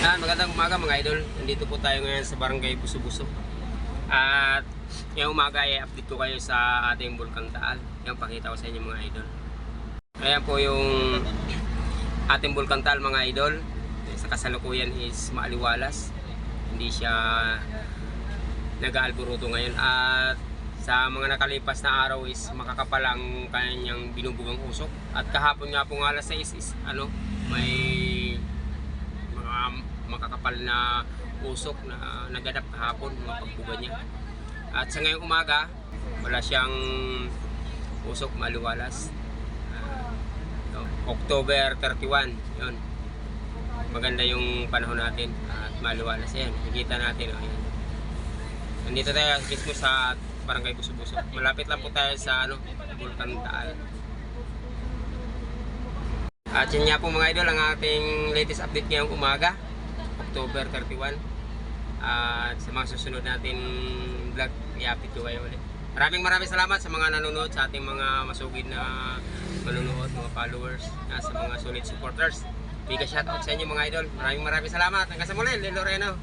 Magandang umaga mga idol. Nandito po tayo ngayon sa Barangay Buso-Buso. At ngayong umaga ay update ko kayo sa ating Bulkang Taal. Yan, pakita ko sa inyo mga idol. Ayan po yung ating Bulkang Taal mga idol. Sa kasalukuyan is maaliwalas. Hindi siya nag-aalburuto ngayon. At sa mga nakalipas na araw is makakapal ang kanyang binubugang usok. At kahapon nga po ng alas 6 is may mga makakapal na usok na naganap kahapon, mga pagbuga niya. At sa ngayong umaga, wala siyang usok, maliwalas. October 31, yun. Maganda yung panahon natin at maliwalas. Ayan, nakikita natin. Ayan. Nandito tayo mismo sa Barangay Buso-Buso. Malapit lang po tayo sa Bulkang Taal. At yun nga po mga idol, ang ating latest update ngayong umaga, October 31. At sa mga susunod natin vlog, i-update ko kayo ulit. Maraming salamat sa mga nanonood, sa ating mga masugid na manonood, mga followers, sa mga solid supporters. Big shoutout sa inyo mga idol. Maraming salamat. Hanggang sa muli, Lil Loreno.